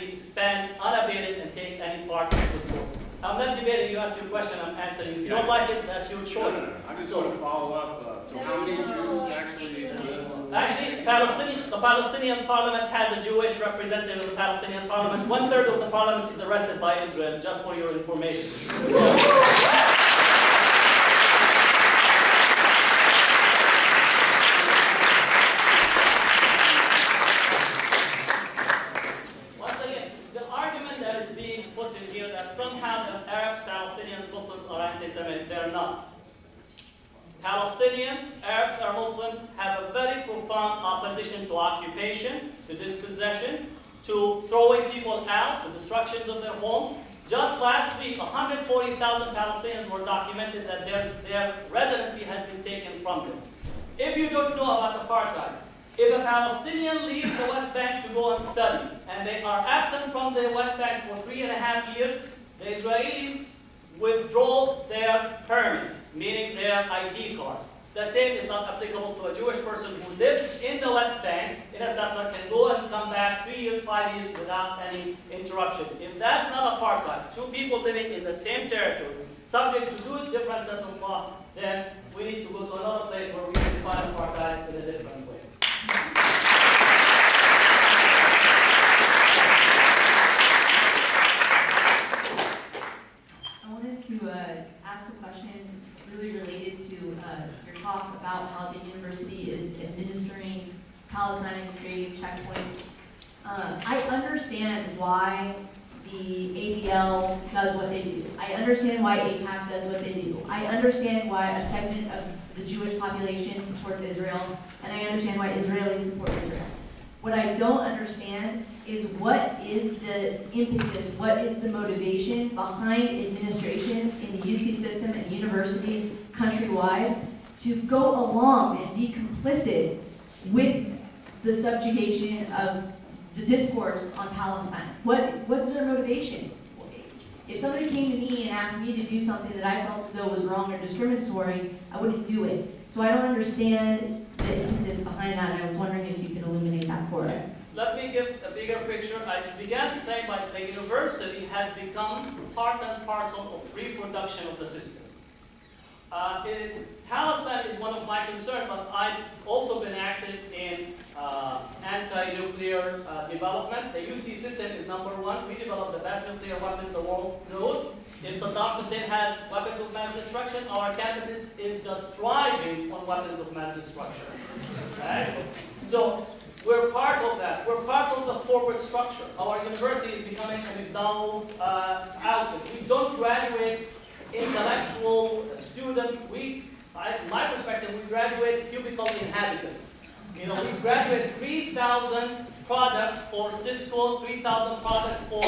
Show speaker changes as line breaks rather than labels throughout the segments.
expand unabated and take any part of the board. I'm not debating you, answer your question, I'm answering. If you don't like it, that's your choice.
I just want to follow up. So how many Jews actually live?
Actually, the Palestinian parliament has a Jewish representative of the Palestinian parliament. 1/3 of the parliament is arrested by Israel, just for your information. Once again, the argument that is being put in here that somehow the Arabs, Palestinians, Muslims are anti-Semitic, they're not. Palestinians, Arabs, or Muslims have a very profound opposition to occupation, to dispossession, to throwing people out, to destructions of their homes. Just last week, 140,000 Palestinians were documented that their residency has been taken from them. If you don't know about apartheid, if a Palestinian leaves the West Bank to go and study, and they are absent from the West Bank for 3.5 years, the Israelis withdraw their permit, meaning their ID card. The same is not applicable to a Jewish person who lives in the West Bank, in a settler, can go and come back 3 years, 5 years without any interruption. If that's not apartheid, two people living in the same territory, subject to two different sets of law, then we need to go to another place where we can define apartheid in a different way.
To ask a question really related to your talk about how the university is administering Palestine integrated checkpoints. I understand why the ABL does what they do. I understand why AIPAC does what they do. I understand why a segment of the Jewish population supports Israel, and I understand why Israelis support Israel. What I don't understand is what is the impetus, what is the motivation behind administrations in the UC system and universities countrywide to go along and be complicit with the subjugation of the discourse on Palestine. What's their motivation? If somebody came to me and asked me to do something that I felt as though was wrong or discriminatory, I wouldn't do it. So I don't understand the impetus behind that, and I was wondering if you could illuminate that for us.
Let me give a bigger picture. I began to say that the university has become part and parcel of reproduction of the system. Palestine is one of my concerns, but I've also been active in anti-nuclear development. The UC system is #1. We develop the best nuclear weapons the world knows. If Saddam Hussein has weapons of mass destruction, our campus is just thriving on weapons of mass destruction. Right? So we're part of that. We're part of the corporate structure. Our university is becoming a McDonald's outfit. We don't graduate intellectual students. In my perspective, we graduate cubicle inhabitants. You know, we graduate 3,000 products for Cisco, 3,000 products for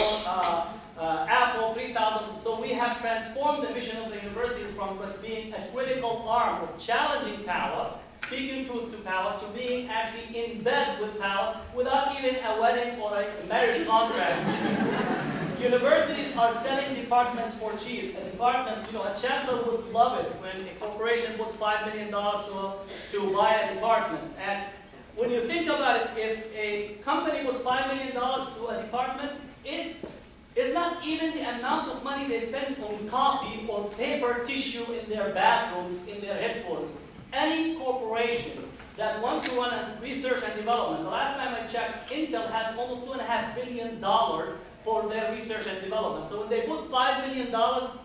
Apple, 3,000. So we have transformed the mission of the university from being a critical arm of challenging power, speaking truth to power, to being actually in bed with power without even a wedding or a marriage contract. Universities are selling departments for cheap. A department, you know, a chancellor would love it when a corporation puts $5 million to buy a department. And when you think about it, if a company puts $5 million to a department, it's not even the amount of money they spend on coffee or paper tissue in their bathrooms, in their headquarters. Any corporation that wants to run a research and development, the last time I checked, Intel has almost $2.5 billion for their research and development. So when they put $5 million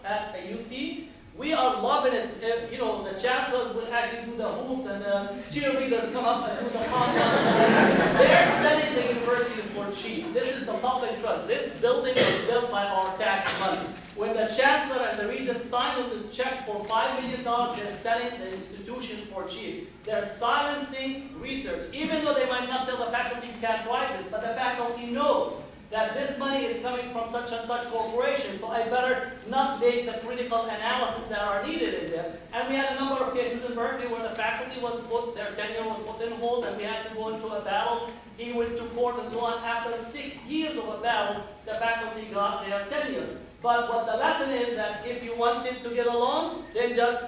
at a UC, we are loving it. You know, the chancellors will actually do the hoops and the cheerleaders come up and do the pom-pom. They're selling the university for cheap. This is the public trust. This building was built by our tax money. When the chancellor and the regent signed on this check for $5 million, they're selling the institution for cheap. They're silencing research. Even though they might not tell the faculty you can't write this, but the faculty knows that this money is coming from such and such corporation, so I better not make the critical analysis that are needed in there. And we had a number of cases in Berkeley where the faculty was put, their tenure was put in hold, and we had to go into a battle. He went to court and so on. After 6 years of a battle, the faculty got their tenure. But what the lesson is that if you wanted to get along, then just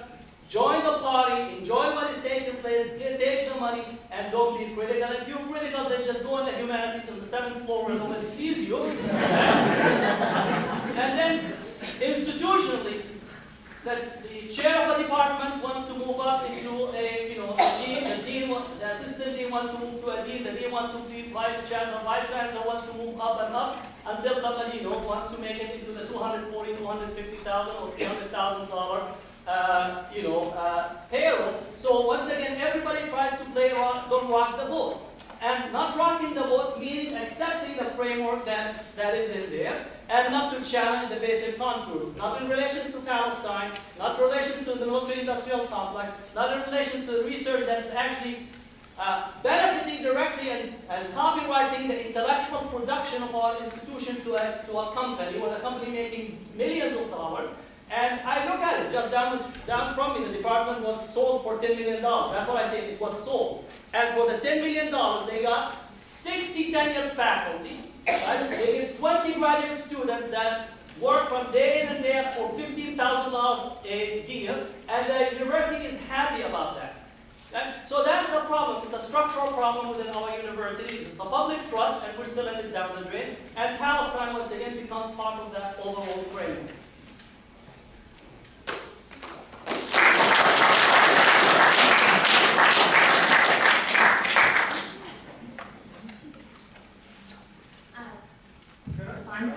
Join the party, enjoy what is taking place, take the money, and don't be critical. If you're critical, then just go in the humanities on the 7th floor where nobody sees you. And then, institutionally, that the chair of the department wants to move up into a, a dean, the assistant dean wants to move to a dean, the dean wants to be vice chancellor, vice chancellor wants to move up and up until somebody, wants to make it into the $240,000, $250,000 or $300,000, payroll. So once again, everybody tries to play don't rock the boat. And not rocking the boat means accepting the framework that is in there, and not to challenge the basic contours, not in relation to Palestine, not in relation to the military-industrial complex, not in relation to the research that is actually benefiting directly and copyrighting the intellectual production of our institution to a company, or a company making millions of dollars. And I look at it, just down from me, the department was sold for $10 million. That's what I say, it was sold. And for the $10 million, they got 60 tenured faculty. Right? They get 20 graduate students that work from day in and day out for $15,000 a year, and the university is happy about that. Right? So that's the problem. It's a structural problem within our universities. It's the public trust, and we're still in it down the drain. And Palestine, once again, becomes part of that overall framework.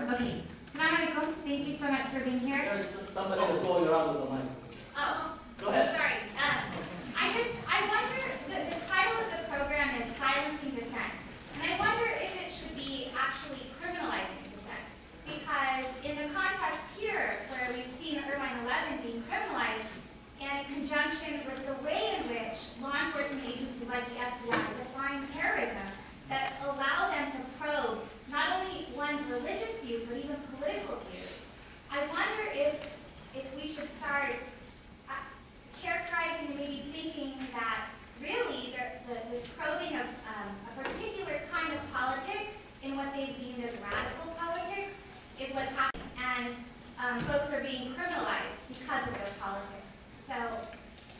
Okay. Assalamualaikum. Thank you so much for being here.
There's somebody that's going around with the mic.
Oh,
go ahead.
Sorry. I wonder, the title of the program is Silencing Dissent. And I wonder if it should be actually criminalizing dissent. Because in the context here, where we've seen Irvine 11 being criminalized, and in conjunction with the way in which law enforcement agencies like the FBI define terrorism, that allow them to probe not only one's religious views, but even political views. I wonder if we should start characterizing and maybe thinking that really this probing of a particular kind of politics in what they've deemed as radical politics is what's happening. And folks are being criminalized because of their politics. So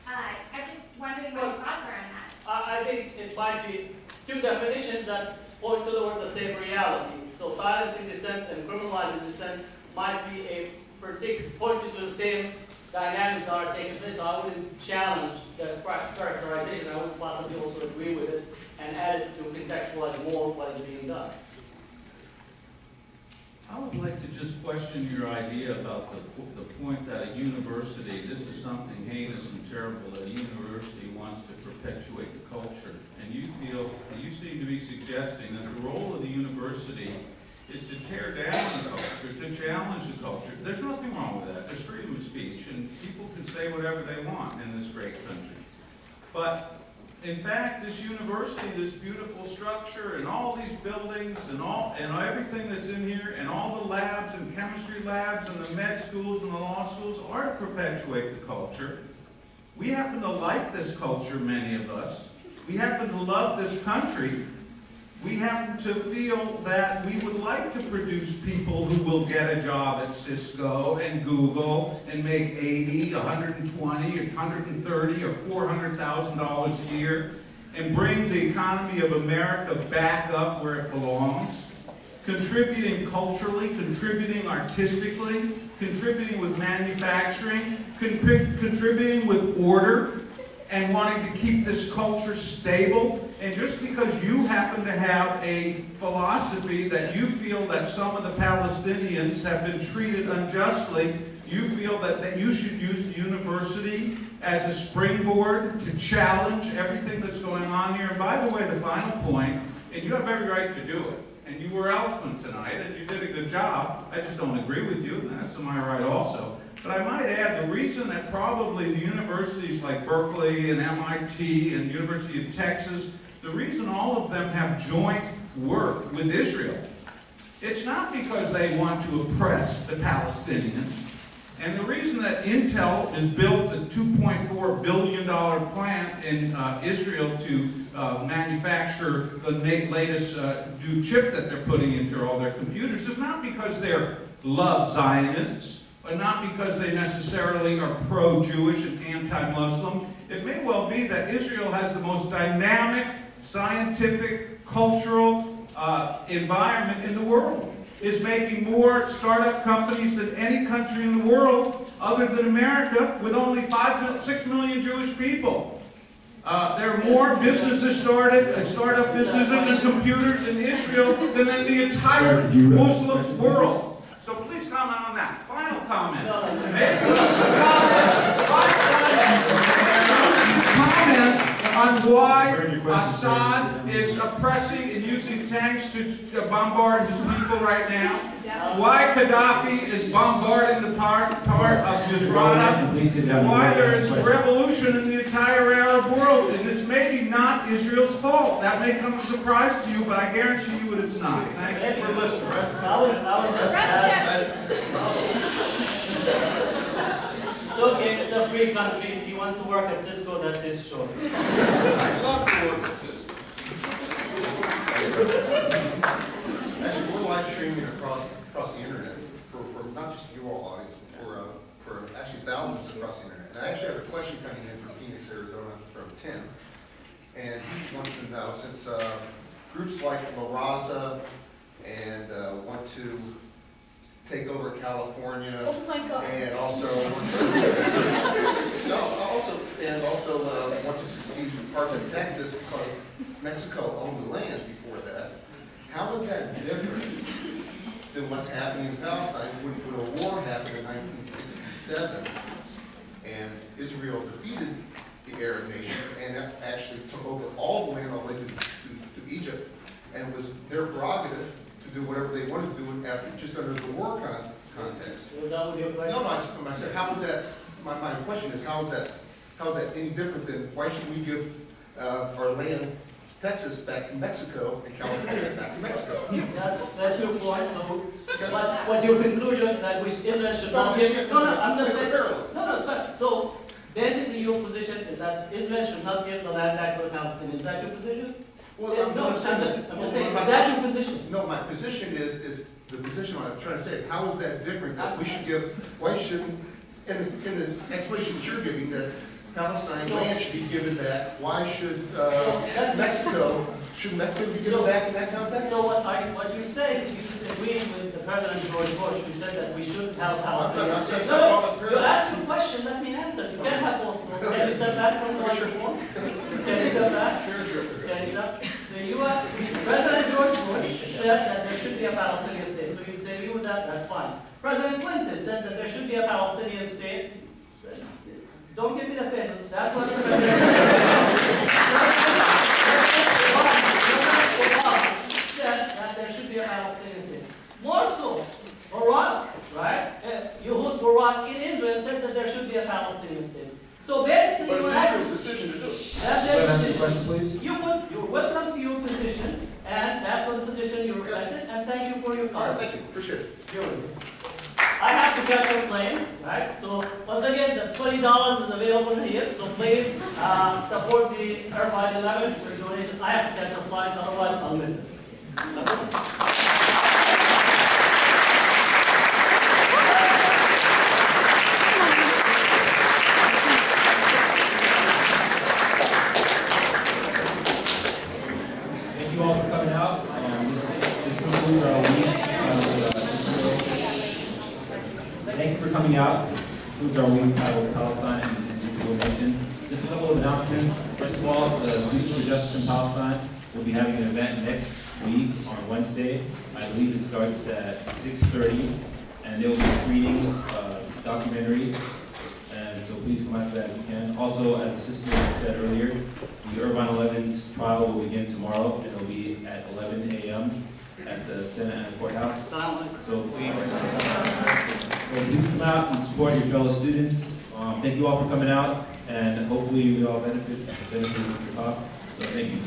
I'm just wondering what your thoughts are on that.
I think it might be two definitions that point toward the same reality. So silencing dissent and criminalizing dissent might be a pointed to the same dynamics that are taking place. So I wouldn't challenge the characterization. I would possibly also agree with it and add it to contextualize more what is being done.
I would like to just question your idea about the point that a university, this is something heinous and terrible, that a university wants to perpetuate the culture. And you seem to be suggesting that the role of the university is to tear down the culture, to challenge the culture. There's nothing wrong with that. There's freedom of speech, and people can say whatever they want in this great country. But in fact, this university, this beautiful structure, and all these buildings, and everything that's in here, and all the labs, and chemistry labs, and the med schools, and the law schools, are to perpetuate the culture. We happen to like this culture, many of us. We happen to love this country. We happen to feel that we would like to produce people who will get a job at Cisco and Google and make $80, $120, $130, or $400,000 a year and bring the economy of America back up where it belongs, contributing culturally, contributing artistically, contributing with manufacturing, contributing with order, and wanting to keep this culture stable. And just because you happen to have a philosophy that you feel that some of the Palestinians have been treated unjustly, you feel that you should use the university as a springboard to challenge everything that's going on here. And by the way, the final point, and you have every right to do it, and you were eloquent tonight, and you did a good job. I just don't agree with you, and that's my right also. But I might add, the reason that probably the universities like Berkeley and MIT and the University of Texas, the reason all of them have joint work with Israel, it's not because they want to oppress the Palestinians. And the reason that Intel has built a $2.4 billion plant in Israel to manufacture the latest new chip that they're putting into all their computers is not because they're love Zionists, but not because they necessarily are pro-Jewish and anti-Muslim. It may well be that Israel has the most dynamic, scientific, cultural environment in the world. Is making more startup companies than any country in the world other than America, with only 6 million Jewish people. There are more businesses started, startup businesses and computers in Israel than in the entire Muslim world. So please comment on that. Final comment. Comment on why Assad is oppressing and using tanks to bombard his people right now. Why Gaddafi is bombarding the part of Misrata. Why there is revolution in the entire Arab world. And this may be not Israel's fault. That may come as a surprise to you, but I guarantee you it's not. Thank you for listening.
It's okay, it's a free country. If he wants to work at Cisco, that's his choice.
I love to work at Cisco.
Actually, we're live streaming across the internet for not just your all audience, but for actually thousands across the internet. And I actually have a question coming in from Phoenix, Arizona, from Tim. And he wants to know, since groups like La Raza and want to take over California, and also want to secede parts of Texas because Mexico owned the land before that. How is that different than what's happening in Palestine? When a war happened in 1967, and Israel defeated the Arab nation and actually took over all the land all the way to Egypt, and it was their prerogative to do whatever they wanted to do after, just under the war context.
That was your question?
No, I said, how is that, my question is, how is that any different than, why should we give our land, Texas, back to Mexico, and California back to Mexico?
That's your point. So, what's your conclusion that Israel should not give? No, I'm just saying. No, it's fine. So, basically, your position is that Israel should not give the land back to the Palestinians. Is that your position?
Well,
I'm just saying, is that your position?
No, my position is the position I'm trying to say. How is that different? That we should give, why shouldn't, in the explanation that you're giving, that Palestine land should be given back, why should Mexico be given back in that context?
So what you say is you disagree with the President George Bush, who said that we shouldn't have Palestinians. No, you asked a question, let me answer. You can't have both. Can you step back from the microphone? Can you step back? Can you step? The U.S. President George Bush said that there should be a Palestinian state. So you disagree with that, that's fine. President Clinton said that there should be a Palestinian state. Don't give me the face. That's what the President said, that there should be a Palestinian state. More so, Barak, right? Yehud Barak in Israel said that there should be a Palestinian state. So basically,
but it's Israel's decision to do it.
That's their decision.
Question, please.
You're welcome to your position, and that's what the position you reflected, and thank you for your
All right,
comment.
thank you. Appreciate it.
You're welcome. I have to catch your plane, right? So once again, the $20 is available here, so please support the Irvine 11 for donation. I have to catch a flight, otherwise I'll miss it.
Thank you all for coming out. This concludes our week. Thank you for coming out. This concludes our week titled Palestine and Individual Nation. Just a couple of announcements. First of all, the Students for Justice in Palestine will be having an event next week on Wednesday. I believe it starts at 6:30, and they will be screening a documentary. And so please come out to that if you can. Also, as the sister said earlier, the Irvine 11's trial will begin tomorrow, and it'll be at 11 a.m. at the Senate and the courthouse. So please come out and support your fellow students. Thank you all for coming out, and hopefully we all benefit from the talk. So thank you.